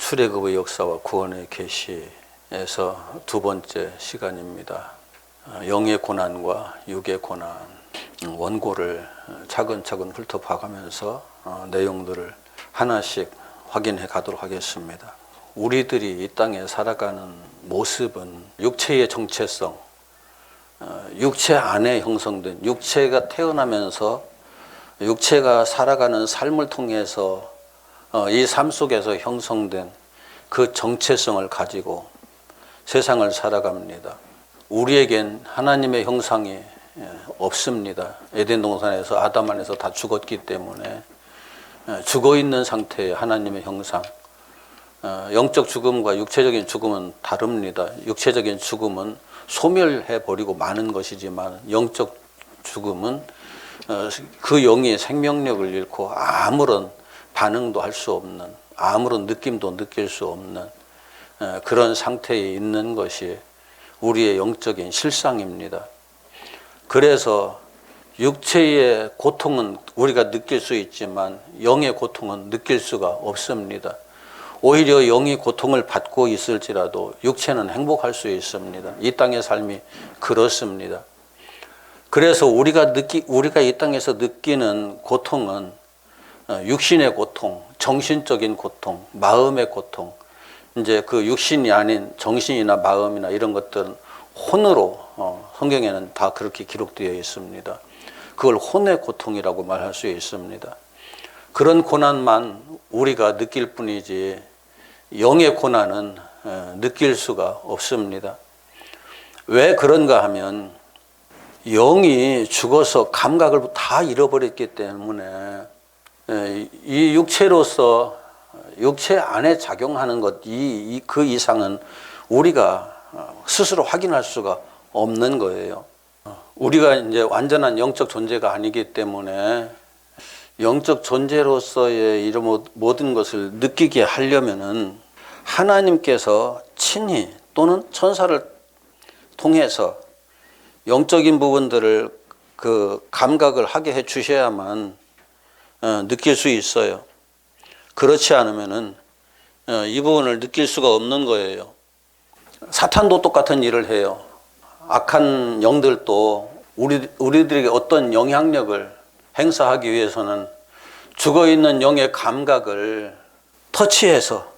출애굽의 역사와 구원의 계시에서 두 번째 시간입니다. 영의 고난과 육의 고난, 원고를 차근차근 훑어봐가면서 내용들을 하나씩 확인해 가도록 하겠습니다. 우리들이 이 땅에 살아가는 모습은 육체의 정체성, 육체 안에 형성된, 육체가 태어나면서 육체가 살아가는 삶을 통해서 이 삶 속에서 형성된 그 정체성을 가지고 세상을 살아갑니다. 우리에겐 하나님의 형상이 없습니다. 에덴 동산에서 아담 안에서 다 죽었기 때문에 죽어있는 상태의 하나님의 형상, 영적 죽음과 육체적인 죽음은 다릅니다. 육체적인 죽음은 소멸해버리고 마는 것이지만 영적 죽음은 그 영이 생명력을 잃고 아무런 반응도 할 수 없는, 아무런 느낌도 느낄 수 없는 그런 상태에 있는 것이 우리의 영적인 실상입니다. 그래서 육체의 고통은 우리가 느낄 수 있지만 영의 고통은 느낄 수가 없습니다. 오히려 영이 고통을 받고 있을지라도 육체는 행복할 수 있습니다. 이 땅의 삶이 그렇습니다. 그래서 우리가 이 땅에서 느끼는 고통은 육신의 고통, 정신적인 고통, 마음의 고통, 이제 그 육신이 아닌 정신이나 마음이나 이런 것들은 혼으로 성경에는 다 그렇게 기록되어 있습니다. 그걸 혼의 고통이라고 말할 수 있습니다. 그런 고난만 우리가 느낄 뿐이지 영의 고난은 느낄 수가 없습니다. 왜 그런가 하면 영이 죽어서 감각을 다 잃어버렸기 때문에 이 육체로서 육체 안에 작용하는 것, 그 이상은 우리가 스스로 확인할 수가 없는 거예요. 우리가 이제 완전한 영적 존재가 아니기 때문에 영적 존재로서의 이런 모든 것을 느끼게 하려면은 하나님께서 친히 또는 천사를 통해서 영적인 부분들을 그 감각을 하게 해 주셔야만 느낄 수 있어요. 그렇지 않으면은 이 부분을 느낄 수가 없는 거예요. 사탄도 똑같은 일을 해요. 악한 영들도 우리들에게 어떤 영향력을 행사하기 위해서는 죽어있는 영의 감각을 터치해서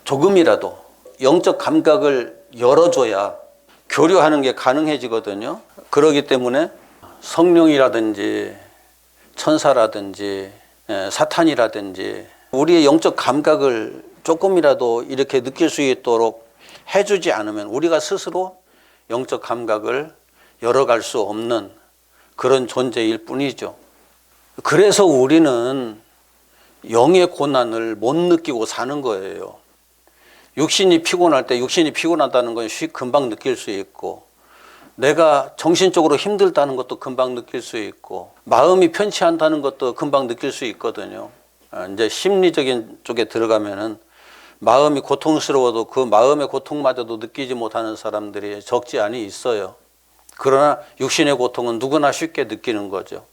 조금이라도 영적 감각을 열어줘야 교류하는 게 가능해지거든요. 그렇기 때문에 성령이라든지 천사라든지 사탄이라든지 우리의 영적 감각을 조금이라도 이렇게 느낄 수 있도록 해주지 않으면 우리가 스스로 영적 감각을 열어갈 수 없는 그런 존재일 뿐이죠. 그래서 우리는 영의 고난을 못 느끼고 사는 거예요. 육신이 피곤할 때 육신이 피곤하다는 건 금방 느낄 수 있고, 내가 정신적으로 힘들다는 것도 금방 느낄 수 있고, 마음이 편치 않다는 것도 금방 느낄 수 있거든요. 이제 심리적인 쪽에 들어가면은 마음이 고통스러워도 그 마음의 고통마저도 느끼지 못하는 사람들이 적지 않이 있어요. 그러나 육신의 고통은 누구나 쉽게 느끼는 거죠.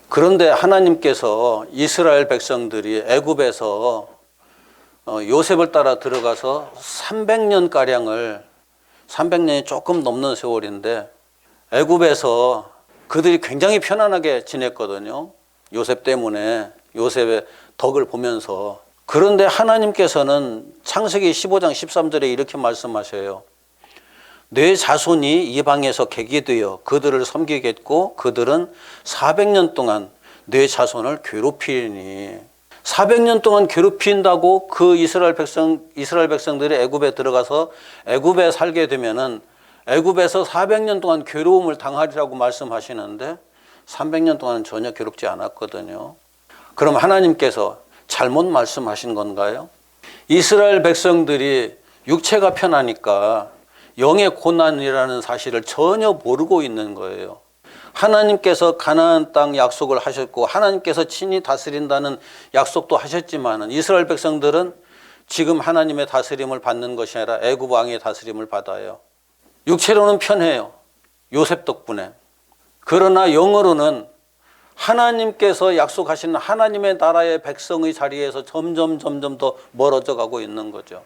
그런데 하나님께서 이스라엘 백성들이 애굽에서 요셉을 따라 들어가서 300년이 조금 넘는 세월인데 애굽에서 그들이 굉장히 편안하게 지냈거든요. 요셉 때문에, 요셉의 덕을 보면서. 그런데 하나님께서는 창세기 15장 13절에 이렇게 말씀하셔요. 내 자손이 이방에서 객이 되어 그들을 섬기겠고 그들은 400년 동안 내 자손을 괴롭히니. 400년 동안 괴롭힌다고 그 이스라엘 백성들이 애굽에 들어가서 애굽에 살게 되면은 애굽에서 400년 동안 괴로움을 당하리라고 말씀하시는데 300년 동안은 전혀 괴롭지 않았거든요. 그럼 하나님께서 잘못 말씀하신 건가요? 이스라엘 백성들이 육체가 편하니까 영의 고난이라는 사실을 전혀 모르고 있는 거예요. 하나님께서 가나안 땅 약속을 하셨고 하나님께서 친히 다스린다는 약속도 하셨지만 이스라엘 백성들은 지금 하나님의 다스림을 받는 것이 아니라 애굽 왕의 다스림을 받아요. 육체로는 편해요. 요셉 덕분에. 그러나 영으로는 하나님께서 약속하신 하나님의 나라의 백성의 자리에서 점점 더 멀어져 가고 있는 거죠.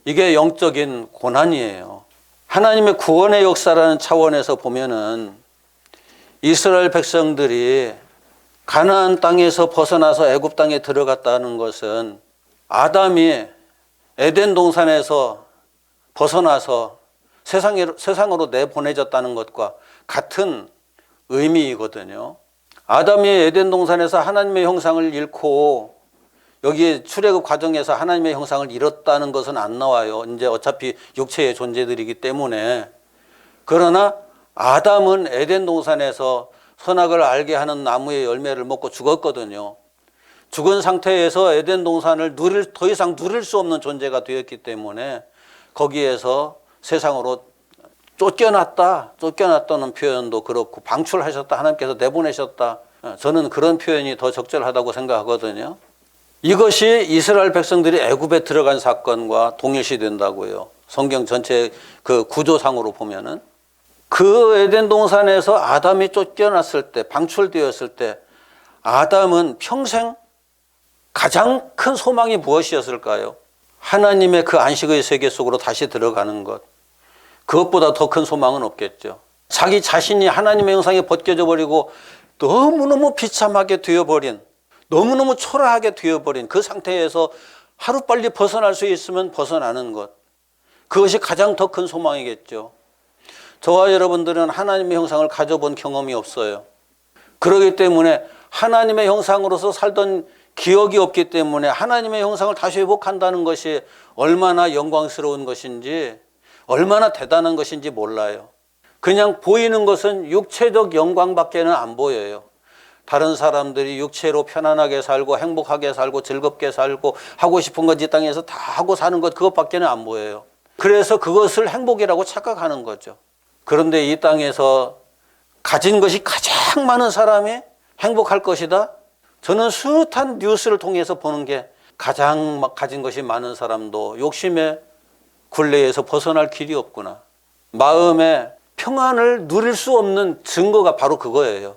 이게 영적인 고난이에요. 하나님의 구원의 역사라는 차원에서 보면은 이스라엘 백성들이 가나안 땅에서 벗어나서 애굽 땅에 들어갔다는 것은 아담이 에덴 동산에서 벗어나서 세상으로 내보내졌다는 것과 같은 의미이거든요. 아담이 에덴 동산에서 하나님의 형상을 잃고 여기 출애굽 과정에서 하나님의 형상을 잃었다는 것은 안 나와요. 이제 어차피 육체의 존재들이기 때문에. 그러나 아담은 에덴 동산에서 선악을 알게 하는 나무의 열매를 먹고 죽었거든요. 죽은 상태에서 에덴 동산을 더 이상 누릴 수 없는 존재가 되었기 때문에 거기에서 세상으로 쫓겨났다는 표현도 그렇고 방출하셨다, 하나님께서 내보내셨다. 저는 그런 표현이 더 적절하다고 생각하거든요. 이것이 이스라엘 백성들이 애굽에 들어간 사건과 동일시 된다고요. 성경 전체 그 구조상으로 보면은 그 에덴 동산에서 아담이 쫓겨났을 때, 방출되었을 때 아담은 평생 가장 큰 소망이 무엇이었을까요? 하나님의 그 안식의 세계 속으로 다시 들어가는 것. 그것보다 더 큰 소망은 없겠죠. 자기 자신이 하나님의 형상에 벗겨져 버리고 너무너무 비참하게 되어버린, 너무너무 초라하게 되어버린 그 상태에서 하루빨리 벗어날 수 있으면 벗어나는 것. 그것이 가장 더 큰 소망이겠죠. 저와 여러분들은 하나님의 형상을 가져본 경험이 없어요. 그렇기 때문에 하나님의 형상으로서 살던 기억이 없기 때문에 하나님의 형상을 다시 회복한다는 것이 얼마나 영광스러운 것인지, 얼마나 대단한 것인지 몰라요. 그냥 보이는 것은 육체적 영광밖에는 안 보여요. 다른 사람들이 육체로 편안하게 살고 행복하게 살고 즐겁게 살고 하고 싶은 것 이 땅에서 다 하고 사는 것, 그것밖에는 안 보여요. 그래서 그것을 행복이라고 착각하는 거죠. 그런데 이 땅에서 가진 것이 가장 많은 사람이 행복할 것이다? 저는 숱한 뉴스를 통해서 보는 게 가장 가진 것이 많은 사람도 욕심의 굴레에서 벗어날 길이 없구나. 마음의 평안을 누릴 수 없는 증거가 바로 그거예요.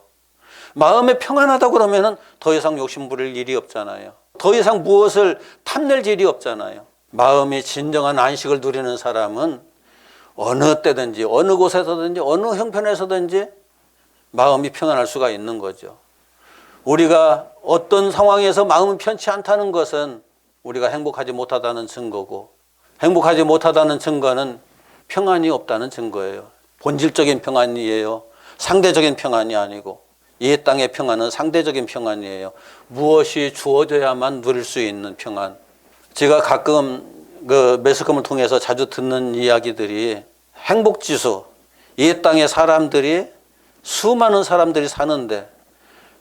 마음에 평안하다 그러면 더 이상 욕심 부릴 일이 없잖아요. 더 이상 무엇을 탐낼 일이 없잖아요. 마음이 진정한 안식을 누리는 사람은 어느 때든지 어느 곳에서든지 어느 형편에서든지 마음이 평안할 수가 있는 거죠. 우리가 어떤 상황에서 마음이 편치 않다는 것은 우리가 행복하지 못하다는 증거고, 행복하지 못하다는 증거는 평안이 없다는 증거예요. 본질적인 평안이에요. 상대적인 평안이 아니고. 이 땅의 평안은 상대적인 평안이에요. 무엇이 주어져야만 누릴 수 있는 평안. 제가 가끔 그 매스컴을 통해서 자주 듣는 이야기들이 행복지수, 이 땅의 사람들이 수많은 사람들이 사는데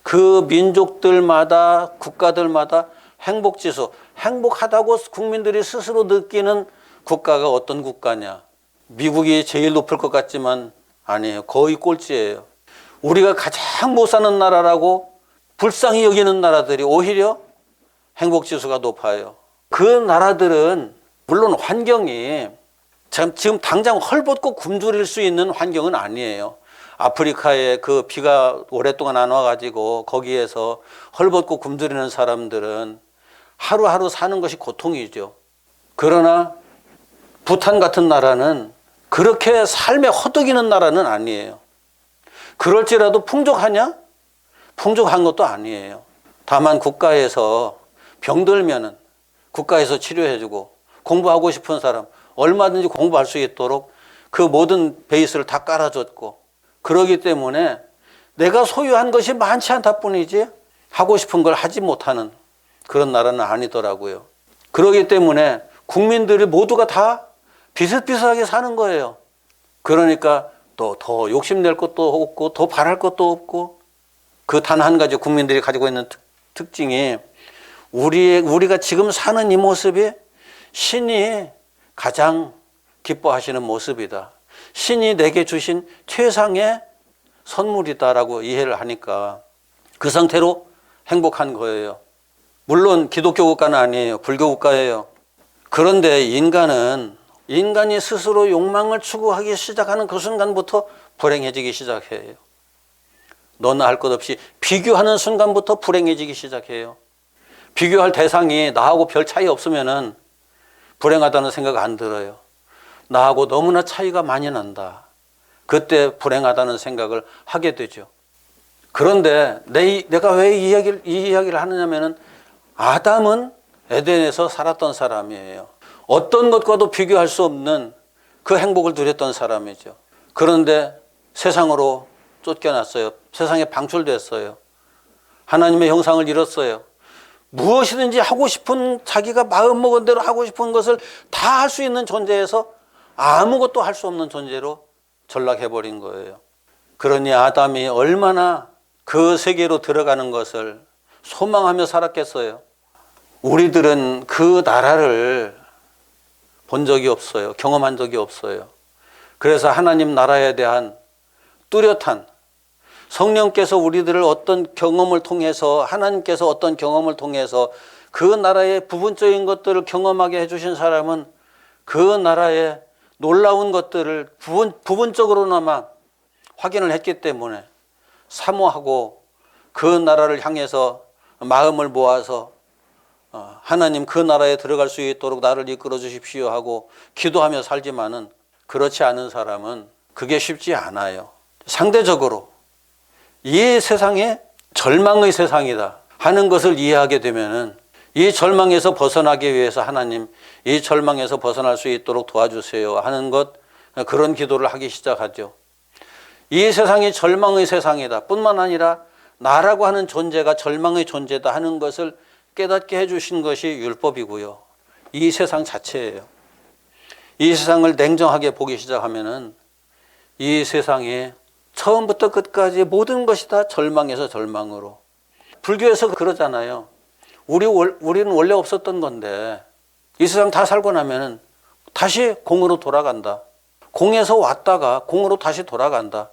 그 민족들마다 국가들마다 행복지수, 행복하다고 국민들이 스스로 느끼는 국가가 어떤 국가냐. 미국이 제일 높을 것 같지만 아니에요. 거의 꼴찌예요. 우리가 가장 못 사는 나라라고 불쌍히 여기는 나라들이 오히려 행복지수가 높아요. 그 나라들은 물론 환경이 지금 당장 헐벗고 굶주릴 수 있는 환경은 아니에요. 아프리카에 그 비가 오랫동안 안 와가지고 거기에서 헐벗고 굶주리는 사람들은 하루하루 사는 것이 고통이죠. 그러나 부탄 같은 나라는 그렇게 삶에 허덕이는 나라는 아니에요. 그럴지라도 풍족하냐? 풍족한 것도 아니에요. 다만 국가에서 병들면은 국가에서 치료해주고 공부하고 싶은 사람 얼마든지 공부할 수 있도록 그 모든 베이스를 다 깔아줬고, 그러기 때문에 내가 소유한 것이 많지 않다 뿐이지 하고 싶은 걸 하지 못하는 그런 나라는 아니더라고요. 그러기 때문에 국민들이 모두가 다 비슷비슷하게 사는 거예요. 그러니까 또 더 욕심낼 것도 없고 더 바랄 것도 없고, 그 단 한 가지 국민들이 가지고 있는 특징이 우리가 지금 사는 이 모습이 신이 가장 기뻐하시는 모습이다. 신이 내게 주신 최상의 선물이다라고 이해를 하니까 그 상태로 행복한 거예요. 물론 기독교 국가는 아니에요. 불교 국가예요. 그런데 인간이 스스로 욕망을 추구하기 시작하는 그 순간부터 불행해지기 시작해요. 너나 할 것 없이 비교하는 순간부터 불행해지기 시작해요. 비교할 대상이 나하고 별 차이 없으면은 불행하다는 생각 안 들어요. 나하고 너무나 차이가 많이 난다. 그때 불행하다는 생각을 하게 되죠. 그런데 내가 왜 이 이야기를 하느냐면은 아담은 에덴에서 살았던 사람이에요. 어떤 것과도 비교할 수 없는 그 행복을 누렸던 사람이죠. 그런데 세상으로 쫓겨났어요. 세상에 방출됐어요. 하나님의 형상을 잃었어요. 무엇이든지 하고 싶은, 자기가 마음먹은 대로 하고 싶은 것을 다 할 수 있는 존재에서 아무것도 할 수 없는 존재로 전락해버린 거예요. 그러니 아담이 얼마나 그 세계로 들어가는 것을 소망하며 살았겠어요. 우리들은 그 나라를 본 적이 없어요. 경험한 적이 없어요. 그래서 하나님 나라에 대한 뚜렷한, 성령께서 우리들을 어떤 경험을 통해서, 하나님께서 어떤 경험을 통해서 그 나라의 부분적인 것들을 경험하게 해주신 사람은 그 나라의 놀라운 것들을 부분적으로나마 확인을 했기 때문에 사모하고 그 나라를 향해서 마음을 모아서 하나님 그 나라에 들어갈 수 있도록 나를 이끌어 주십시오 하고 기도하며 살지만은, 그렇지 않은 사람은 그게 쉽지 않아요. 상대적으로 이 세상에 절망의 세상이다 하는 것을 이해하게 되면은 이 절망에서 벗어나기 위해서 하나님, 이 절망에서 벗어날 수 있도록 도와주세요 하는 것, 그런 기도를 하기 시작하죠. 이 세상이 절망의 세상이다 뿐만 아니라 나라고 하는 존재가 절망의 존재다 하는 것을 깨닫게 해주신 것이 율법이고요. 이 세상 자체예요. 이 세상을 냉정하게 보기 시작하면은 이 세상에 처음부터 끝까지 모든 것이 다 절망에서 절망으로. 불교에서 그러잖아요. 우리는 원래 없었던 건데 이 세상 다 살고 나면은 다시 공으로 돌아간다. 공에서 왔다가 공으로 다시 돌아간다.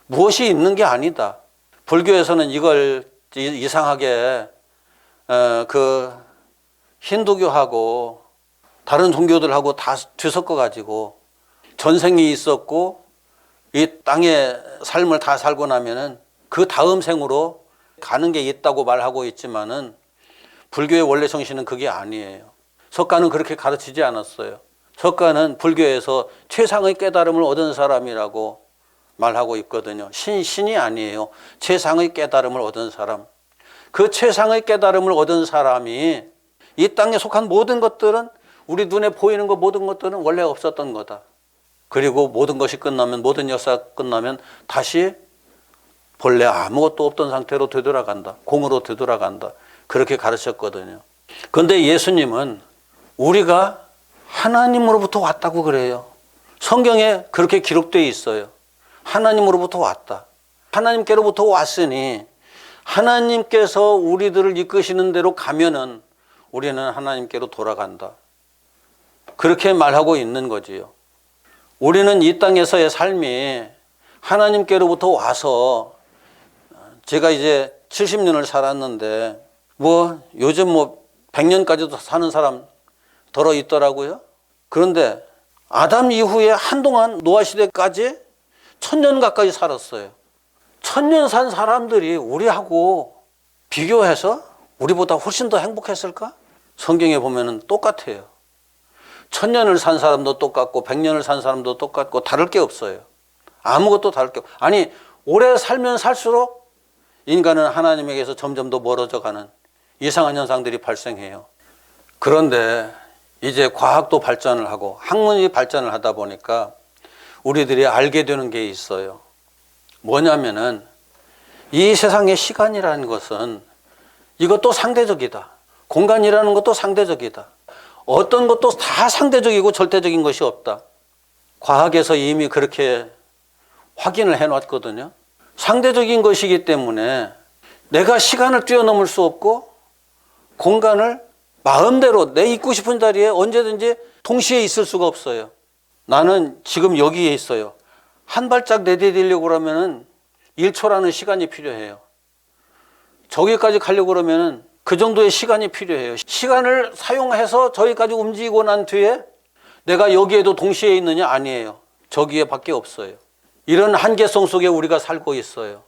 무엇이 있는 게 아니다. 불교에서는 이걸 이상하게 그 힌두교하고 다른 종교들하고 다 뒤섞어 가지고 전생이 있었고 이 땅의 삶을 다 살고 나면은 그 다음 생으로 가는 게 있다고 말하고 있지만은 불교의 원래 정신은 그게 아니에요. 석가는 그렇게 가르치지 않았어요. 석가는 불교에서 최상의 깨달음을 얻은 사람이라고 말하고 있거든요. 신이 아니에요. 최상의 깨달음을 얻은 사람. 그 최상의 깨달음을 얻은 사람이 이 땅에 속한 모든 것들은, 우리 눈에 보이는 것 모든 것들은 원래 없었던 거다. 그리고 모든 것이 끝나면, 모든 역사가 끝나면 다시 본래 아무것도 없던 상태로 되돌아간다. 공으로 되돌아간다. 그렇게 가르쳤거든요. 그런데 예수님은 우리가 하나님으로부터 왔다고 그래요. 성경에 그렇게 기록되어 있어요. 하나님으로부터 왔다. 하나님께로부터 왔으니 하나님께서 우리들을 이끄시는 대로 가면은 우리는 하나님께로 돌아간다. 그렇게 말하고 있는 거지요. 우리는 이 땅에서의 삶이 하나님께로부터 와서, 제가 이제 70년을 살았는데 요즘 100년까지도 사는 사람 덜어 있더라고요. 그런데 아담 이후에 한동안 노아 시대까지 1000년 가까이 살았어요. 1000년 산 사람들이 우리하고 비교해서 우리보다 훨씬 더 행복했을까? 성경에 보면은 똑같아요. 1000년을 산 사람도 똑같고 100년을 산 사람도 똑같고 다를 게 없어요. 아무것도 다를 게 없어요. 아니, 오래 살면 살수록 인간은 하나님에게서 점점 더 멀어져 가는 이상한 현상들이 발생해요. 그런데 이제 과학도 발전을 하고 학문이 발전을 하다 보니까 우리들이 알게 되는 게 있어요. 뭐냐면은 이 세상의 시간이라는 것은 이것도 상대적이다. 공간이라는 것도 상대적이다. 어떤 것도 다 상대적이고 절대적인 것이 없다. 과학에서 이미 그렇게 확인을 해놨거든요. 상대적인 것이기 때문에 내가 시간을 뛰어넘을 수 없고 공간을 마음대로 내 있고 싶은 자리에 언제든지 동시에 있을 수가 없어요. 나는 지금 여기에 있어요. 한 발짝 내디디려고 그러면은 1초라는 시간이 필요해요. 저기까지 가려고 그러면은 그 정도의 시간이 필요해요. 시간을 사용해서 저기까지 움직이고 난 뒤에 내가 여기에도 동시에 있느냐? 아니에요. 저기에 밖에 없어요. 이런 한계성 속에 우리가 살고 있어요.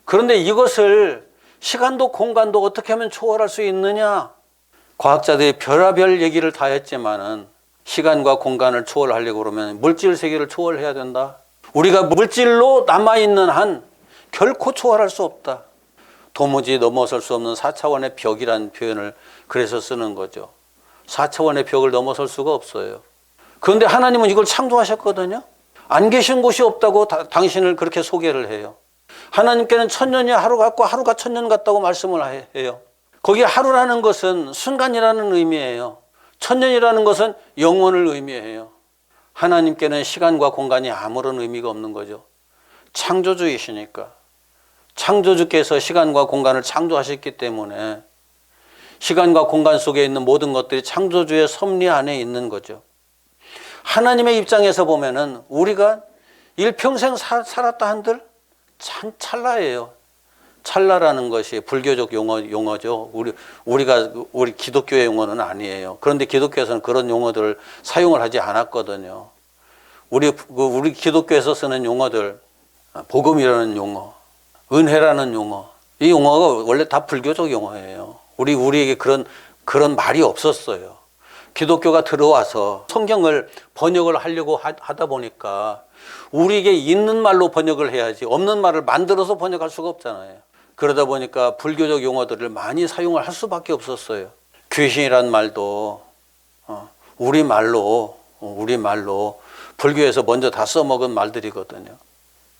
그런데 이것을 시간도 공간도 어떻게 하면 초월할 수 있느냐? 과학자들이 별의별 얘기를 다 했지만은 시간과 공간을 초월하려고 그러면 물질 세계를 초월해야 된다. 우리가 물질로 남아있는 한 결코 초월할 수 없다. 도무지 넘어설 수 없는 4차원의 벽이라는 표현을 그래서 쓰는 거죠. 4차원의 벽을 넘어설 수가 없어요. 그런데 하나님은 이걸 창조하셨거든요. 안 계신 곳이 없다고 당신을 그렇게 소개를 해요. 하나님께는 천년이 하루 같고 하루가 천년 같다고 말씀을 해요. 거기 하루라는 것은 순간이라는 의미예요. 천년이라는 것은 영원을 의미해요. 하나님께는 시간과 공간이 아무런 의미가 없는 거죠. 창조주이시니까. 창조주께서 시간과 공간을 창조하셨기 때문에 시간과 공간 속에 있는 모든 것들이 창조주의 섭리 안에 있는 거죠. 하나님의 입장에서 보면은 우리가 일평생 살았다 한들 참 찰나예요. 찰나라는 것이 불교적 용어죠. 우리 기독교의 용어는 아니에요. 그런데 기독교에서는 그런 용어들을 사용을 하지 않았거든요. 우리 기독교에서 쓰는 용어들, 복음이라는 용어, 은혜라는 용어, 이 용어가 원래 다 불교적 용어예요. 우리에게 그런 말이 없었어요. 기독교가 들어와서 성경을 번역을 하려고 하다 보니까 우리에게 있는 말로 번역을 해야지 없는 말을 만들어서 번역할 수가 없잖아요. 그러다 보니까 불교적 용어들을 많이 사용을 할 수밖에 없었어요. 귀신이란 말도 우리말로 불교에서 먼저 다 써먹은 말들이거든요.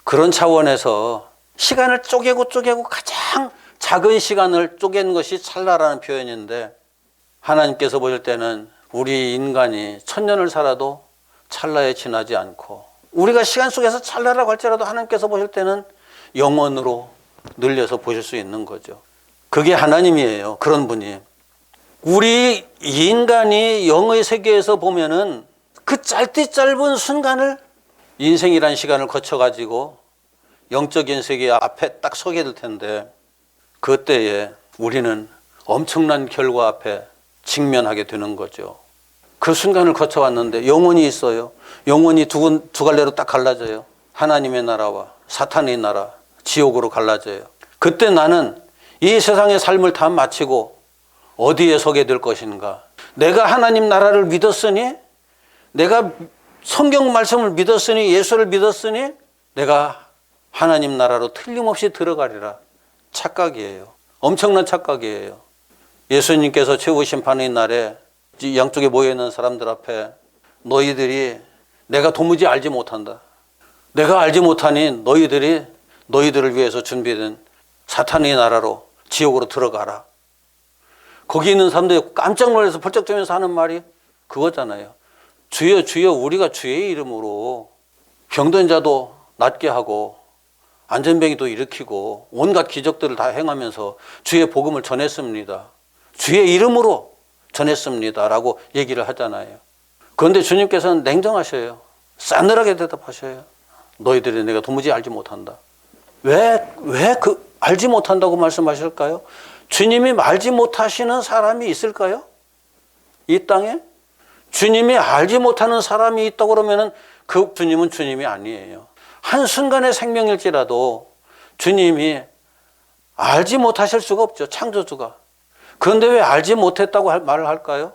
그런 차원에서 시간을 쪼개고 가장 작은 시간을 쪼갠 것이 찰나라는 표현인데 하나님께서 보실 때는 우리 인간이 천년을 살아도 찰나에 지나지 않고 우리가 시간 속에서 찰나라고 할지라도 하나님께서 보실 때는 영원으로 늘려서 보실 수 있는 거죠. 그게 하나님이에요. 그런 분이. 우리 인간이 영의 세계에서 보면은 그 짧은 순간을 인생이란 시간을 거쳐가지고 영적인 세계 앞에 딱 서게 될 텐데 그때에 우리는 엄청난 결과 앞에 직면하게 되는 거죠. 그 순간을 거쳐왔는데 영혼이 있어요. 영혼이 두 갈래로 딱 갈라져요. 하나님의 나라와 사탄의 나라, 지옥으로 갈라져요. 그때 나는 이 세상의 삶을 다 마치고 어디에 서게 될 것인가? 내가 하나님 나라를 믿었으니, 내가 성경 말씀을 믿었으니, 예수를 믿었으니 내가 하나님 나라로 틀림없이 들어가리라. 착각이에요. 엄청난 착각이에요. 예수님께서 최후 심판의 날에 양쪽에 모여있는 사람들 앞에 너희들이 내가 도무지 알지 못한다. 내가 알지 못하니 너희들을 위해서 준비된 사탄의 나라로 지옥으로 들어가라. 거기 있는 사람들이 깜짝 놀라서 벌쩍 뛰면서 하는 말이 그거잖아요. 주여 주여 우리가 주의 이름으로 병든 자도 낫게 하고 안전병이도 일으키고 온갖 기적들을 다 행하면서 주의 복음을 전했습니다. 주의 이름으로 전했습니다 라고 얘기를 하잖아요. 그런데 주님께서는 냉정하셔요. 싸늘하게 대답하셔요. 너희들이 내가 도무지 알지 못한다. 왜 알지 못한다고 말씀하실까요? 주님이 알지 못하시는 사람이 있을까요? 이 땅에? 주님이 알지 못하는 사람이 있다고 그러면 그 주님은 주님이 아니에요. 한순간의 생명일지라도 주님이 알지 못하실 수가 없죠. 창조주가. 그런데 왜 알지 못했다고 말을 할까요?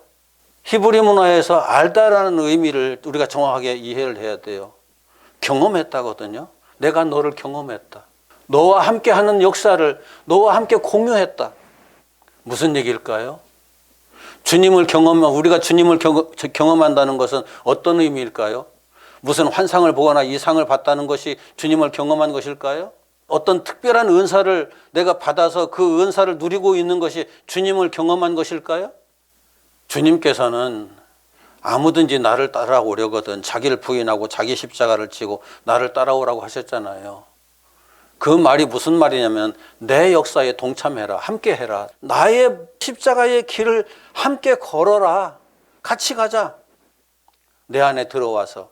히브리 문화에서 알다라는 의미를 우리가 정확하게 이해를 해야 돼요. 경험했다거든요. 내가 너를 경험했다. 너와 함께 하는 역사를 너와 함께 공유했다. 무슨 얘기일까요? 우리가 주님을 경험한다는 것은 어떤 의미일까요? 무슨 환상을 보거나 이상을 봤다는 것이 주님을 경험한 것일까요? 어떤 특별한 은사를 내가 받아서 그 은사를 누리고 있는 것이 주님을 경험한 것일까요? 주님께서는 아무든지 나를 따라오려거든 자기를 부인하고 자기 십자가를 지고 나를 따라오라고 하셨잖아요. 그 말이 무슨 말이냐면 내 역사에 동참해라. 함께 해라. 나의 십자가의 길을 함께 걸어라. 같이 가자. 내 안에 들어와서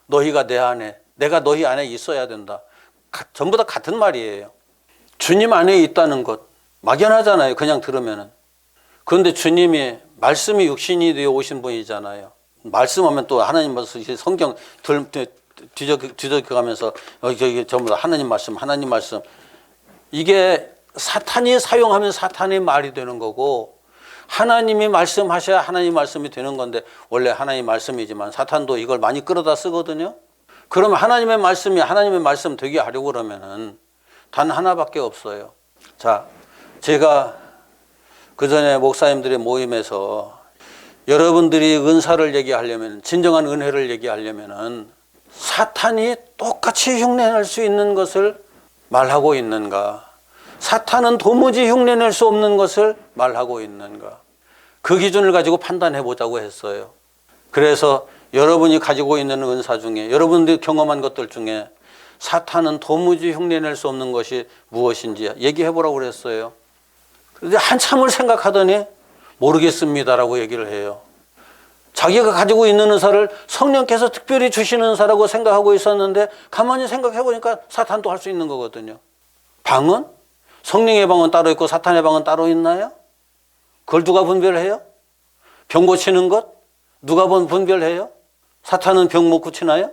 너희가 내 안에, 내가 너희 안에 있어야 된다. 전부 다 같은 말이에요. 주님 안에 있다는 것 막연하잖아요. 그냥 들으면은. 그런데 주님이 말씀이 육신이 되어 오신 분이잖아요. 말씀하면 또 하나님 말씀, 성경 뒤적여가면서 여기 전부 다 하나님 말씀. 이게 사탄이 사용하면 사탄의 말이 되는 거고 하나님이 말씀하셔야 하나님 말씀이 되는 건데 원래 하나님 말씀이지만 사탄도 이걸 많이 끌어다 쓰거든요. 그러면 하나님의 말씀이 하나님의 말씀 되게 하려고 그러면은 단 하나밖에 없어요. 자, 제가 그 전에 목사님들의 모임에서 여러분들이 은사를 얘기하려면, 진정한 은혜를 얘기하려면은 사탄이 똑같이 흉내낼 수 있는 것을 말하고 있는가, 사탄은 도무지 흉내낼 수 없는 것을 말하고 있는가, 그 기준을 가지고 판단해 보자고 했어요. 그래서 여러분이 가지고 있는 은사 중에, 여러분들이 경험한 것들 중에 사탄은 도무지 흉내낼 수 없는 것이 무엇인지 얘기해 보라고 그랬어요. 그런데 한참을 생각하더니 모르겠습니다라고 얘기를 해요. 자기가 가지고 있는 은사를 성령께서 특별히 주시는 은사라고 생각하고 있었는데 가만히 생각해 보니까 사탄도 할 수 있는 거거든요. 방언? 성령의 방언 따로 있고 사탄의 방언 따로 있나요? 그걸 누가 분별해요? 병 고치는 것? 누가 분별해요? 사탄은 병 못 고치나요?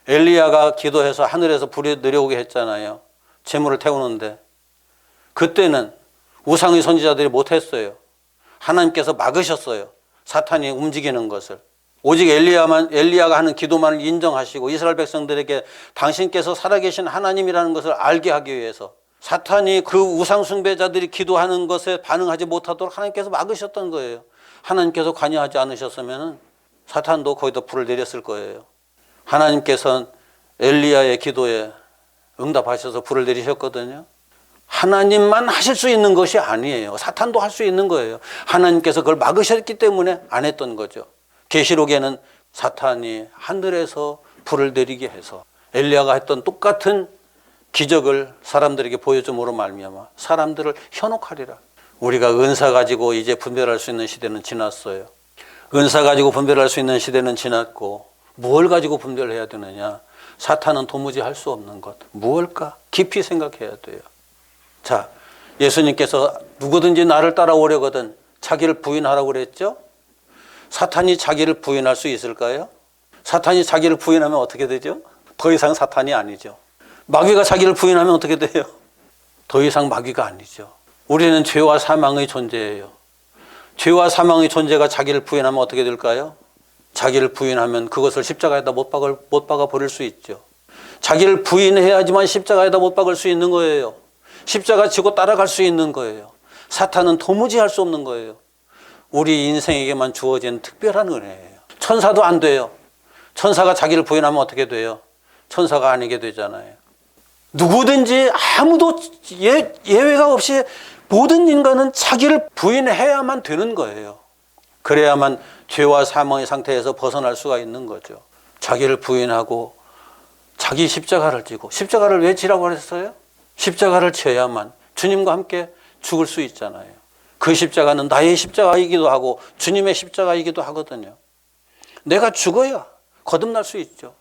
엘리야가 기도해서 하늘에서 불이 내려오게 했잖아요. 재물을 태우는데 그때는 우상의 선지자들이 못했어요. 하나님께서 막으셨어요. 사탄이 움직이는 것을. 오직 엘리야가 하는 기도만을 인정하시고 이스라엘 백성들에게 당신께서 살아계신 하나님이라는 것을 알게 하기 위해서 사탄이 그 우상 숭배자들이 기도하는 것에 반응하지 못하도록 하나님께서 막으셨던 거예요. 하나님께서 관여하지 않으셨으면 사탄도 거기다 불을 내렸을 거예요. 하나님께서는 엘리야의 기도에 응답하셔서 불을 내리셨거든요. 하나님만 하실 수 있는 것이 아니에요. 사탄도 할 수 있는 거예요. 하나님께서 그걸 막으셨기 때문에 안 했던 거죠. 계시록에는 사탄이 하늘에서 불을 내리게 해서 엘리야가 했던 똑같은 기적을 사람들에게 보여줌으로 말미암아 사람들을 현혹하리라. 우리가 은사 가지고 이제 분별할 수 있는 시대는 지났어요. 은사 가지고 분별할 수 있는 시대는 지났고 뭘 가지고 분별해야 되느냐? 사탄은 도무지 할 수 없는 것. 무엇일까? 깊이 생각해야 돼요. 자, 예수님께서 누구든지 나를 따라오려거든 자기를 부인하라고 그랬죠? 사탄이 자기를 부인할 수 있을까요? 사탄이 자기를 부인하면 어떻게 되죠? 더 이상 사탄이 아니죠. 마귀가 자기를 부인하면 어떻게 돼요? 더 이상 마귀가 아니죠. 우리는 죄와 사망의 존재예요. 죄와 사망의 존재가 자기를 부인하면 어떻게 될까요? 자기를 부인하면 그것을 십자가에다 못 박아 버릴 수 있죠. 자기를 부인해야지만 십자가에다 못 박을 수 있는 거예요. 십자가 지고 따라갈 수 있는 거예요. 사탄은 도무지 할 수 없는 거예요. 우리 인생에게만 주어진 특별한 은혜예요. 천사도 안 돼요. 천사가 자기를 부인하면 어떻게 돼요? 천사가 아니게 되잖아요. 누구든지 아무도 예외가 없이 모든 인간은 자기를 부인해야만 되는 거예요. 그래야만 죄와 사망의 상태에서 벗어날 수가 있는 거죠. 자기를 부인하고 자기 십자가를 지고, 십자가를 왜 지라고 그랬어요? 십자가를 지어야만 주님과 함께 죽을 수 있잖아요. 그 십자가는 나의 십자가이기도 하고 주님의 십자가이기도 하거든요. 내가 죽어야 거듭날 수 있죠.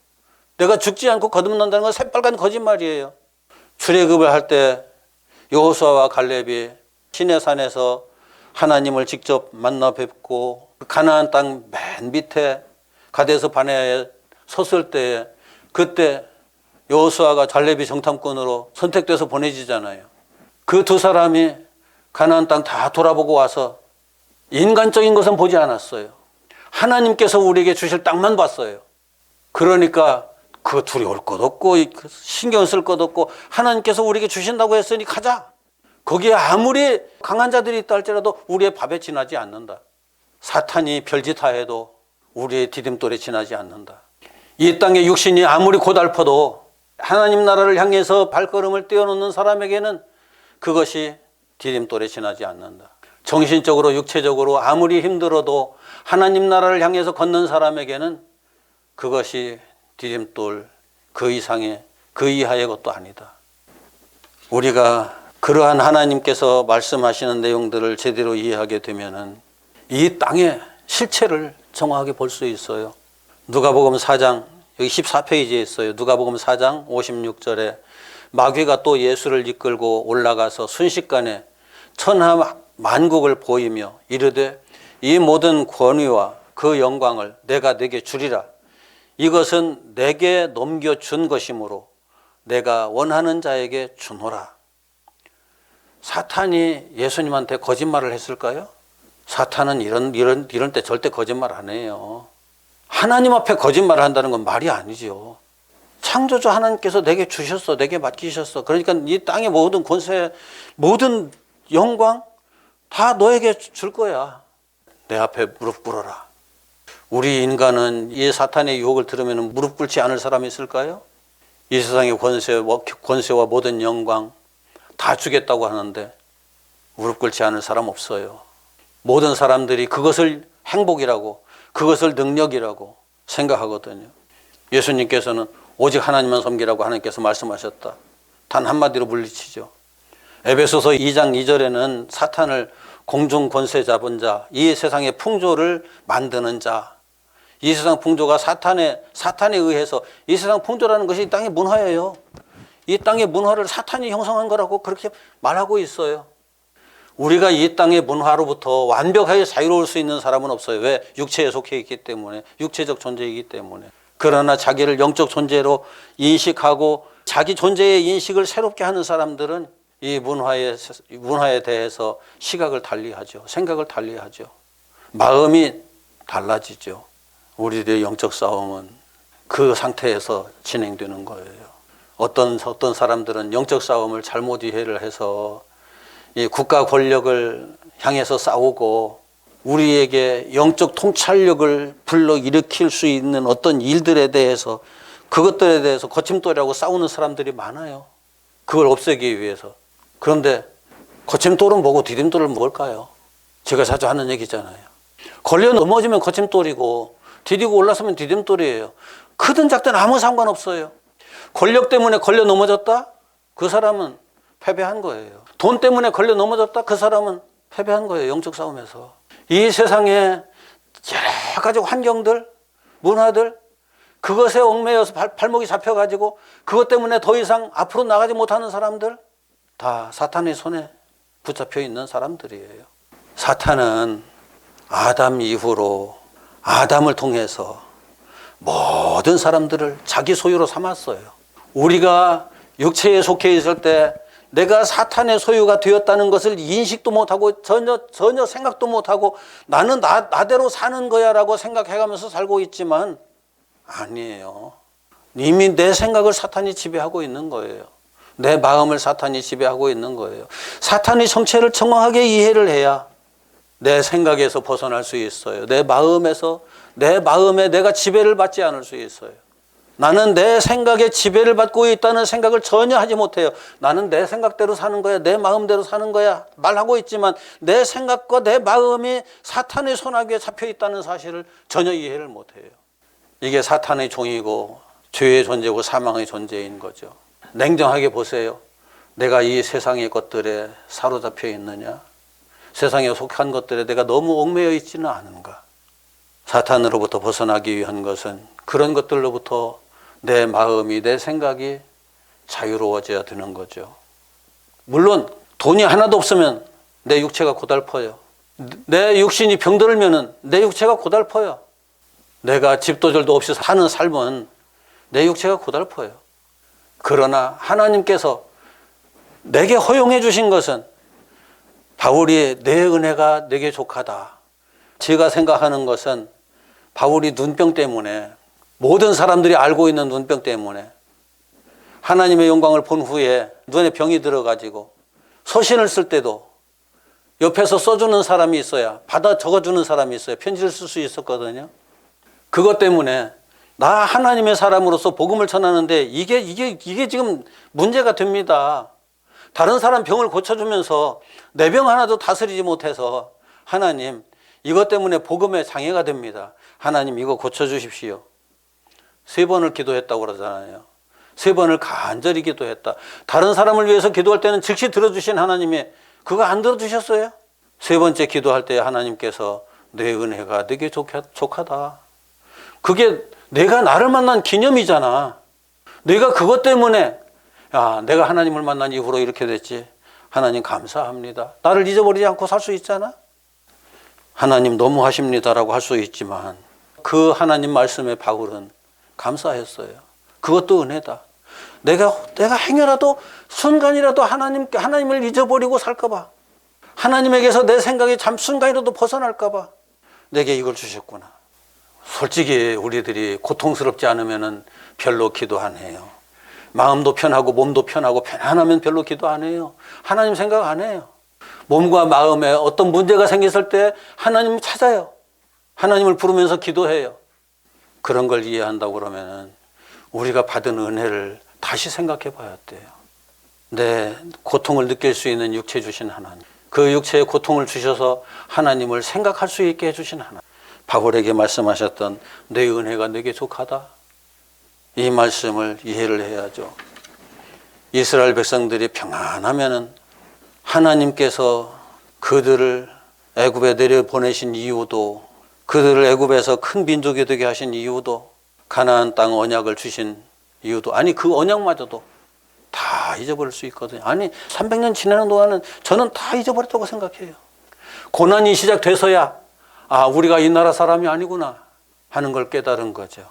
내가 죽지 않고 거듭난다는 건 새빨간 거짓말이에요. 출애굽을 할 때 여호수아와 갈렙이 시내산에서 하나님을 직접 만나 뵙고 가나안 땅 맨 밑에 가데스 바네아에 섰을 때 그때 여호수아가 갈렙이 정탐꾼으로 선택돼서 보내지잖아요. 그 두 사람이 가나안 땅 다 돌아보고 와서 인간적인 것은 보지 않았어요. 하나님께서 우리에게 주실 땅만 봤어요. 그러니까 그 둘이 올 것 없고 신경 쓸 것 없고 하나님께서 우리에게 주신다고 했으니 가자. 거기에 아무리 강한 자들이 있다 할지라도 우리의 밥에 지나지 않는다. 사탄이 별짓하여도 우리의 디딤돌에 지나지 않는다. 이 땅의 육신이 아무리 고달퍼도 하나님 나라를 향해서 발걸음을 떼어놓는 사람에게는 그것이 디딤돌에 지나지 않는다. 정신적으로 육체적으로 아무리 힘들어도 하나님 나라를 향해서 걷는 사람에게는 그것이 디딤돌 그 이상의 그 이하의 것도 아니다. 우리가 그러한 하나님께서 말씀하시는 내용들을 제대로 이해하게 되면은 이 땅의 실체를 정확하게 볼 수 있어요. 누가복음 4장 여기 14페이지에 있어요. 누가복음 4장 56절에 마귀가 또 예수를 이끌고 올라가서 순식간에 천하 만국을 보이며 이르되 이 모든 권위와 그 영광을 내가 네게 주리라. 이것은 내게 넘겨준 것이므로 내가 원하는 자에게 주노라. 사탄이 예수님한테 거짓말을 했을까요? 사탄은 이런 때 절대 거짓말 안 해요. 하나님 앞에 거짓말을 한다는 건 말이 아니죠. 창조주 하나님께서 내게 주셨어, 내게 맡기셨어. 그러니까 이 땅의 모든 권세, 모든 영광 다 너에게 줄 거야. 내 앞에 무릎 꿇어라. 우리 인간은 이 사탄의 유혹을 들으면 무릎 꿇지 않을 사람이 있을까요? 이 세상의 권세와 모든 영광 다 주겠다고 하는데 무릎 꿇지 않을 사람 없어요. 모든 사람들이 그것을 행복이라고, 그것을 능력이라고 생각하거든요. 예수님께서는 오직 하나님만 섬기라고 하나님께서 말씀하셨다. 단 한마디로 물리치죠. 에베소서 2장 2절에는 사탄을 공중 권세 잡은 자, 이 세상의 풍조를 만드는 자, 이 세상 풍조가 사탄에 의해서, 이 세상 풍조라는 것이 이 땅의 문화예요. 이 땅의 문화를 사탄이 형성한 거라고 그렇게 말하고 있어요. 우리가 이 땅의 문화로부터 완벽하게 자유로울 수 있는 사람은 없어요. 왜? 육체에 속해 있기 때문에, 육체적 존재이기 때문에. 그러나 자기를 영적 존재로 인식하고 자기 존재의 인식을 새롭게 하는 사람들은 이 문화에 대해서 시각을 달리하죠. 생각을 달리하죠. 마음이 달라지죠. 우리들의 영적 싸움은 그 상태에서 진행되는 거예요. 어떤 사람들은 영적 싸움을 잘못 이해를 해서 이 국가 권력을 향해서 싸우고 우리에게 영적 통찰력을 불러일으킬 수 있는 어떤 일들에 대해서, 그것들에 대해서 거침돌이라고 싸우는 사람들이 많아요. 그걸 없애기 위해서. 그런데 거침돌은 뭐고 디딤돌은 뭘까요? 제가 자주 하는 얘기잖아요. 걸려 넘어지면 거침돌이고 디디고 올라서면 디딤돌이에요. 크든 작든 아무 상관없어요. 권력 때문에 걸려 넘어졌다? 그 사람은 패배한 거예요. 돈 때문에 걸려 넘어졌다? 그 사람은 패배한 거예요. 영적 싸움에서. 이 세상에 여러 가지 환경들, 문화들, 그것에 얽매여서 발목이 잡혀가지고 그것 때문에 더 이상 앞으로 나가지 못하는 사람들, 다 사탄의 손에 붙잡혀 있는 사람들이에요. 사탄은 아담 이후로 아담을 통해서 모든 사람들을 자기 소유로 삼았어요. 우리가 육체에 속해 있을 때 내가 사탄의 소유가 되었다는 것을 인식도 못하고 전혀 생각도 못하고 나는 나대로 사는 거야 라고 생각해가면서 살고 있지만 아니에요. 이미 내 생각을 사탄이 지배하고 있는 거예요. 내 마음을 사탄이 지배하고 있는 거예요. 사탄의 정체를 정확하게 이해를 해야 내 생각에서 벗어날 수 있어요. 내 마음에 내가 지배를 받지 않을 수 있어요. 나는 내 생각에 지배를 받고 있다는 생각을 전혀 하지 못해요. 나는 내 생각대로 사는 거야, 내 마음대로 사는 거야 말하고 있지만 내 생각과 내 마음이 사탄의 손아귀에 잡혀 있다는 사실을 전혀 이해를 못해요. 이게 사탄의 종이고 죄의 존재고 사망의 존재인 거죠. 냉정하게 보세요. 내가 이 세상의 것들에 사로잡혀 있느냐? 세상에 속한 것들에 내가 너무 얽매여 있지는 않은가? 사탄으로부터 벗어나기 위한 것은 그런 것들로부터 내 마음이, 내 생각이 자유로워져야 되는 거죠. 물론 돈이 하나도 없으면 내 육체가 고달퍼요. 내 육신이 병들면 내 육체가 고달퍼요. 내가 집도절도 없이 사는 삶은 내 육체가 고달퍼요. 그러나 하나님께서 내게 허용해 주신 것은 바울이 내 은혜가 내게 족하다. 제가 생각하는 것은 바울이 눈병 때문에, 모든 사람들이 알고 있는 눈병 때문에 하나님의 영광을 본 후에 눈에 병이 들어가지고 서신을 쓸 때도 옆에서 써주는 사람이 있어야, 받아 적어주는 사람이 있어야 편지를 쓸 수 있었거든요. 그것 때문에 나 하나님의 사람으로서 복음을 전하는데 이게 지금 문제가 됩니다. 다른 사람 병을 고쳐주면서 내 병 하나도 다스리지 못해서 하나님, 이것 때문에 복음에 장애가 됩니다. 하나님, 이거 고쳐주십시오. 3번을 기도했다고 그러잖아요. 3번을 간절히 기도했다. 다른 사람을 위해서 기도할 때는 즉시 들어주신 하나님이 그거 안 들어주셨어요? 3번째 기도할 때 하나님께서 내 은혜가 내게 족하다. 그게 내가 나를 만난 기념이잖아. 내가 그것 때문에 내가 하나님을 만난 이후로 이렇게 됐지. 하나님 감사합니다. 나를 잊어버리지 않고 살 수 있잖아. 하나님 너무하십니다라고 할 수 있지만 그 하나님 말씀에 바울은 감사했어요. 그것도 은혜다. 내가 행여라도 순간이라도 하나님을 잊어버리고 살까 봐. 하나님에게서 내 생각이 잠 순간이라도 벗어날까 봐 내게 이걸 주셨구나. 솔직히 우리들이 고통스럽지 않으면 별로 기도 안 해요. 마음도 편하고 몸도 편하고 편안하면 별로 기도 안 해요. 하나님 생각 안 해요. 몸과 마음에 어떤 문제가 생겼을 때 하나님을 찾아요. 하나님을 부르면서 기도해요. 그런 걸 이해한다고 그러면 우리가 받은 은혜를 다시 생각해 봐야 돼요. 내 고통을 느낄 수 있는 육체 주신 하나님, 그 육체의 고통을 주셔서 하나님을 생각할 수 있게 해주신 하나님, 바울에게 말씀하셨던 내 은혜가 내게 족하다, 이 말씀을 이해를 해야죠. 이스라엘 백성들이 평안하면은 하나님께서 그들을 애굽에 내려보내신 이유도, 그들을 애굽에서 큰 민족이 되게 하신 이유도, 가나안 땅 언약을 주신 이유도, 아니 그 언약마저도 다 잊어버릴 수 있거든요. 아니 300년 지나는 동안은 저는 다 잊어버렸다고 생각해요. 고난이 시작돼서야 우리가 이 나라 사람이 아니구나 하는 걸 깨달은 거죠.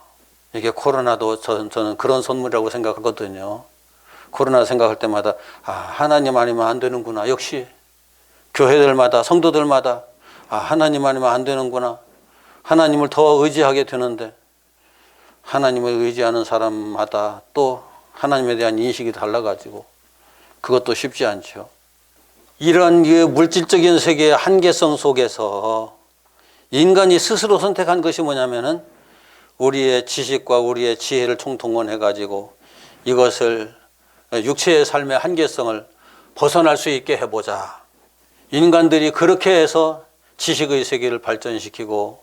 이게 코로나도 저는 그런 선물이라고 생각하거든요. 코로나 생각할 때마다 하나님 아니면 안 되는구나. 역시 교회들마다 성도들마다 하나님 아니면 안 되는구나. 하나님을 더 의지하게 되는데, 하나님을 의지하는 사람마다 또 하나님에 대한 인식이 달라가지고 그것도 쉽지 않죠. 이런 물질적인 세계의 한계성 속에서 인간이 스스로 선택한 것이 뭐냐면은 우리의 지식과 우리의 지혜를 총동원해가지고 이것을 육체의 삶의 한계성을 벗어날 수 있게 해보자. 인간들이 그렇게 해서 지식의 세계를 발전시키고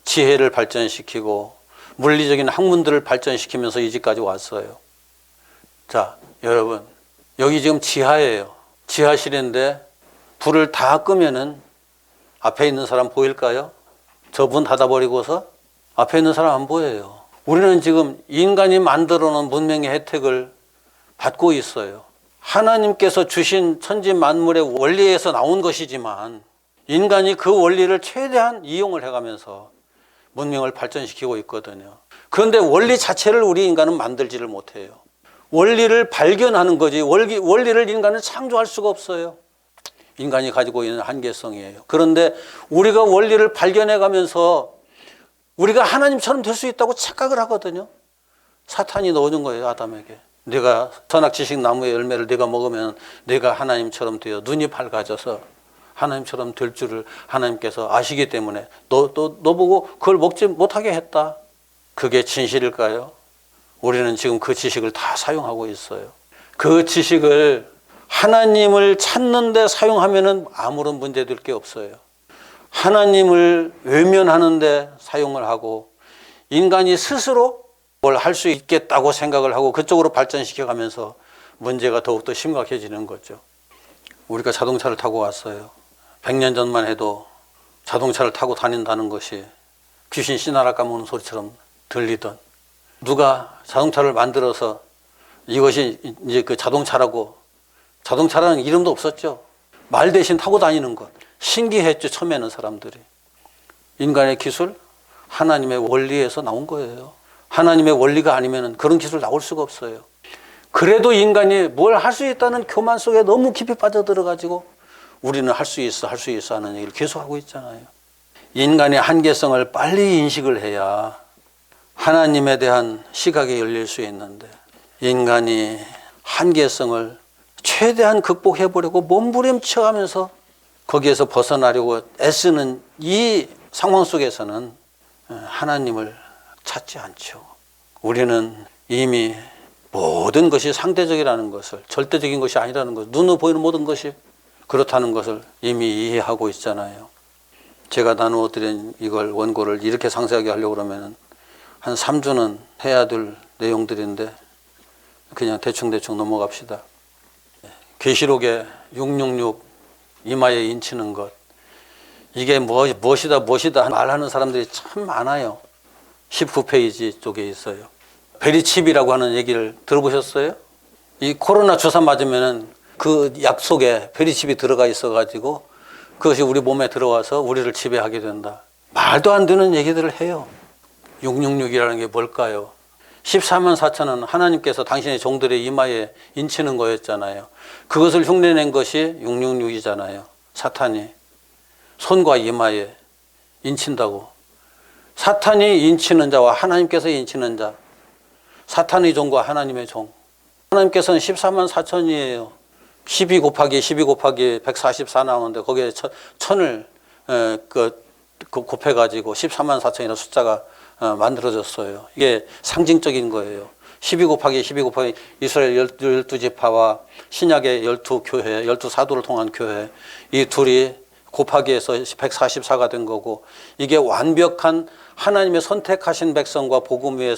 지혜를 발전시키고 물리적인 학문들을 발전시키면서 이 집까지 왔어요. 자, 여러분, 여기 지금 지하예요. 지하실인데 불을 다 끄면은 앞에 있는 사람 보일까요? 저 문 닫아버리고서 앞에 있는 사람 안 보여요. 우리는 지금 인간이 만들어 놓은 문명의 혜택을 받고 있어요. 하나님께서 주신 천지 만물의 원리에서 나온 것이지만 인간이 그 원리를 최대한 이용을 해가면서 문명을 발전시키고 있거든요. 그런데 원리 자체를 우리 인간은 만들지를 못해요. 원리를 발견하는 거지 원리를 인간은 창조할 수가 없어요. 인간이 가지고 있는 한계성이에요. 그런데 우리가 원리를 발견해가면서 우리가 하나님처럼 될 수 있다고 착각을 하거든요. 사탄이 넣어준 거예요, 아담에게. 네가 선악지식 나무의 열매를 네가 먹으면 네가 하나님처럼 되어 눈이 밝아져서 하나님처럼 될 줄을 하나님께서 아시기 때문에 너 보고 그걸 먹지 못하게 했다. 그게 진실일까요? 우리는 지금 그 지식을 다 사용하고 있어요. 그 지식을 하나님을 찾는 데 사용하면은 아무런 문제될 게 없어요. 하나님을 외면하는 데 사용을 하고 인간이 스스로 뭘 할 수 있겠다고 생각을 하고 그쪽으로 발전시켜 가면서 문제가 더욱더 심각해지는 거죠. 우리가 자동차를 타고 왔어요. 100년 전만 해도 자동차를 타고 다닌다는 것이 귀신 씨나라 까먹는 소리처럼 들리던, 누가 자동차를 만들어서 이것이 이제 그 자동차라는 이름도 없었죠. 말 대신 타고 다니는 것. 신기했죠, 처음에는 사람들이. 인간의 기술, 하나님의 원리에서 나온 거예요. 하나님의 원리가 아니면 그런 기술 나올 수가 없어요. 그래도 인간이 뭘 할 수 있다는 교만 속에 너무 깊이 빠져들어가지고 우리는 할 수 있어 하는 얘기를 계속하고 있잖아요. 인간의 한계성을 빨리 인식을 해야 하나님에 대한 시각이 열릴 수 있는데, 인간이 한계성을 최대한 극복해보려고 몸부림쳐가면서 거기에서 벗어나려고 애쓰는 이 상황 속에서는 하나님을 찾지 않죠. 우리는 이미 모든 것이 상대적이라는 것을, 절대적인 것이 아니라는 것, 눈으로 보이는 모든 것이 그렇다는 것을 이미 이해하고 있잖아요. 제가 나누어 드린 이걸 원고를 이렇게 상세하게 하려고 그러면 한 3주는 해야 될 내용들인데 그냥 대충 넘어갑시다. 계시록에 666 이마에 인치는 것, 이게 무엇이다 말하는 사람들이 참 많아요. 19페이지 쪽에 있어요. 베리칩이라고 하는 얘기를 들어보셨어요? 이 코로나 주사 맞으면은 그 약 속에 베리칩이 들어가 있어가지고 그것이 우리 몸에 들어와서 우리를 지배하게 된다. 말도 안 되는 얘기들을 해요. 666이라는 게 뭘까요? 14만 4천은 하나님께서 당신의 종들의 이마에 인치는 거였잖아요. 그것을 흉내낸 것이 666이잖아요. 사탄이 손과 이마에 인친다고. 사탄이 인치는 자와 하나님께서 인치는 자, 사탄의 종과 하나님의 종. 하나님께서는 14만 4천이에요. 12 곱하기 144 나오는데 거기에 천을 곱해가지고 14만 4천이라는 숫자가 만들어졌어요. 이게 상징적인 거예요. 12 곱하기 이스라엘 12지파와 신약의 12교회, 12사도를 통한 교회, 이 둘이 곱하기 해서 144가 된 거고, 이게 완벽한 하나님의 선택하신 백성과 복음에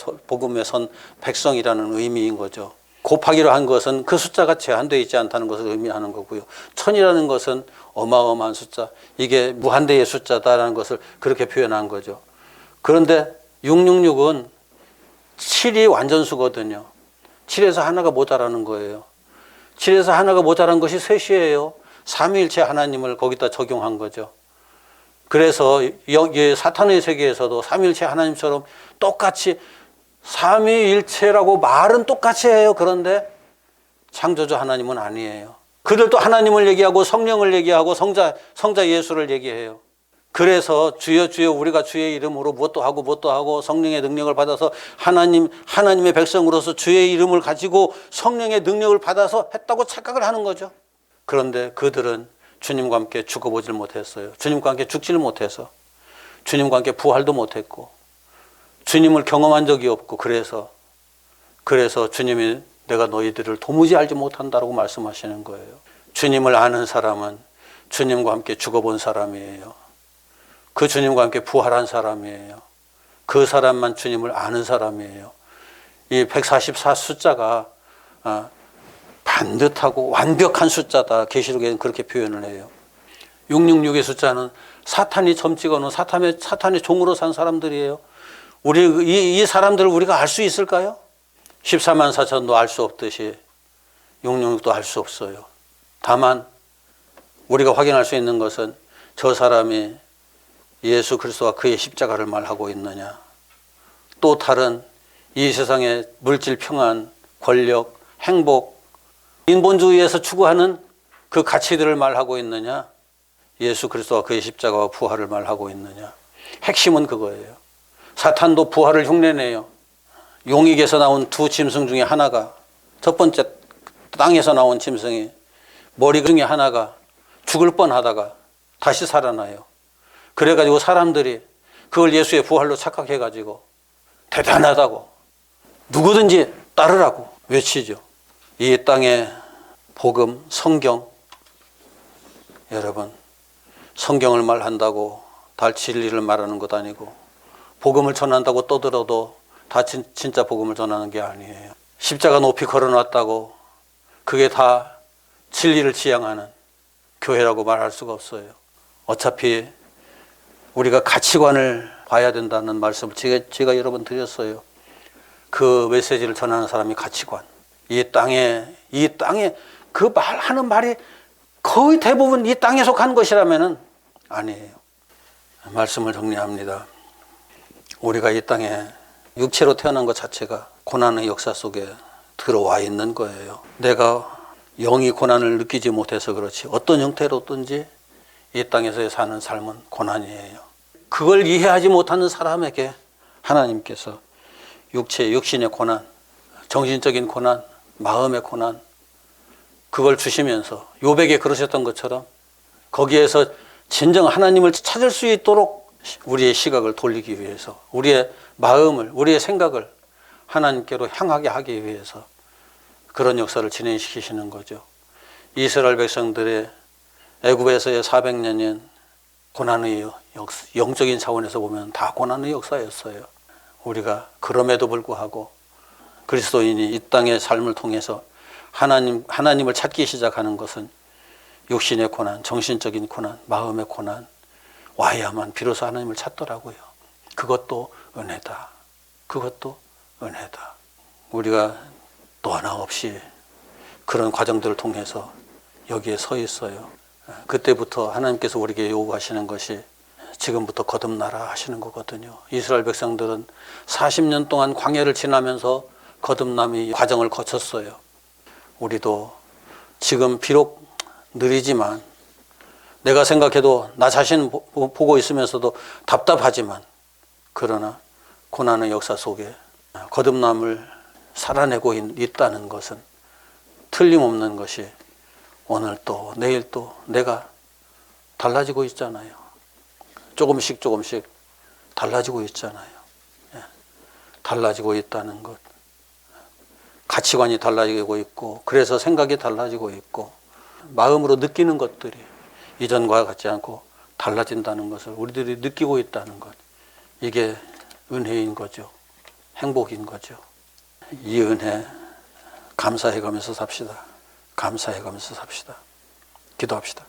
선 백성이라는 의미인 거죠. 곱하기로 한 것은 그 숫자가 제한되어 있지 않다는 것을 의미하는 거고요. 천이라는 것은 어마어마한 숫자, 이게 무한대의 숫자다라는 것을 그렇게 표현한 거죠. 그런데 666은 7이 완전수거든요. 7에서 하나가 모자라는 거예요. 7에서 하나가 모자란 것이 셋이에요. 삼위일체 하나님을 거기다 적용한 거죠. 그래서 사탄의 세계에서도 삼위일체 하나님처럼 똑같이 삼위일체라고 말은 똑같이 해요. 그런데 창조주 하나님은 아니에요. 그들도 하나님을 얘기하고 성령을 얘기하고 성자 예수를 얘기해요. 그래서 주여 주여 우리가 주의 이름으로 무엇도 하고 성령의 능력을 받아서 하나님의 백성으로서 주의 이름을 가지고 성령의 능력을 받아서 했다고 착각을 하는 거죠. 그런데 그들은 주님과 함께 죽어보질 못했어요. 주님과 함께 죽지를 못해서, 주님과 함께 부활도 못했고, 주님을 경험한 적이 없고, 그래서 주님이 내가 너희들을 도무지 알지 못한다라고 말씀하시는 거예요. 주님을 아는 사람은 주님과 함께 죽어본 사람이에요. 그 주님과 함께 부활한 사람이에요. 그 사람만 주님을 아는 사람이에요. 이 144 숫자가 반듯하고 완벽한 숫자다. 계시록에는 그렇게 표현을 해요. 666의 숫자는 사탄이 점 찍어놓은 사탄의 종으로 산 사람들이에요. 이 사람들을 우리가 알 수 있을까요? 14만 4천도 알 수 없듯이 666도 알 수 없어요. 다만 우리가 확인할 수 있는 것은 저 사람이 예수 그리스도와 그의 십자가를 말하고 있느냐, 또 다른 이 세상의 물질 평안, 권력, 행복, 인본주의에서 추구하는 그 가치들을 말하고 있느냐, 예수 그리스도와 그의 십자가와 부활을 말하고 있느냐. 핵심은 그거예요. 사탄도 부활을 흉내내요. 용익에서 나온 두 짐승 중에 하나가, 첫 번째 땅에서 나온 짐승이 머리 중에 하나가 죽을 뻔하다가 다시 살아나요. 그래가지고 사람들이 그걸 예수의 부활로 착각해가지고 대단하다고 누구든지 따르라고 외치죠. 이 땅의 복음, 성경, 여러분, 성경을 말한다고 다 진리를 말하는 것 아니고, 복음을 전한다고 떠들어도 다 진짜 복음을 전하는 게 아니에요. 십자가 높이 걸어놨다고 그게 다 진리를 지향하는 교회라고 말할 수가 없어요. 어차피 우리가 가치관을 봐야 된다는 말씀을 제가 여러 번 드렸어요. 그 메시지를 전하는 사람이 가치관. 이 땅에 그 하는 말이 거의 대부분 이 땅에 속한 것이라면은 아니에요. 말씀을 정리합니다. 우리가 이 땅에 육체로 태어난 것 자체가 고난의 역사 속에 들어와 있는 거예요. 내가 영이 고난을 느끼지 못해서 그렇지 어떤 형태로든지 이 땅에서 사는 삶은 고난이에요. 그걸 이해하지 못하는 사람에게 하나님께서 육신의 고난, 정신적인 고난, 마음의 고난, 그걸 주시면서 욥에게 그러셨던 것처럼 거기에서 진정 하나님을 찾을 수 있도록 우리의 시각을 돌리기 위해서, 우리의 마음을, 우리의 생각을 하나님께로 향하게 하기 위해서 그런 역사를 진행시키시는 거죠. 이스라엘 백성들의 애굽에서의 400년인 고난의 영적인 차원에서 보면 다 고난의 역사였어요. 우리가 그럼에도 불구하고 그리스도인이 이 땅의 삶을 통해서 하나님을 찾기 시작하는 것은 육신의 고난, 정신적인 고난, 마음의 고난 와야만 비로소 하나님을 찾더라고요. 그것도 은혜다. 그것도 은혜다. 우리가 또 하나 없이 그런 과정들을 통해서 여기에 서 있어요. 그때부터 하나님께서 우리에게 요구하시는 것이 지금부터 거듭나라 하시는 거거든요. 이스라엘 백성들은 40년 동안 광야를 지나면서 거듭남의 과정을 거쳤어요. 우리도 지금 비록 느리지만 내가 생각해도 나 자신 보고 있으면서도 답답하지만, 그러나 고난의 역사 속에 거듭남을 살아내고 있다는 것은 틀림없는 것이 오늘 또 내일 또 내가 달라지고 있잖아요. 조금씩 달라지고 있잖아요. 달라지고 있다는 것. 가치관이 달라지고 있고, 그래서 생각이 달라지고 있고, 마음으로 느끼는 것들이 이전과 같지 않고 달라진다는 것을 우리들이 느끼고 있다는 것. 이게 은혜인 거죠. 행복인 거죠. 이 은혜 감사해 가면서 삽시다. 감사해 가면서 삽시다. 기도합시다.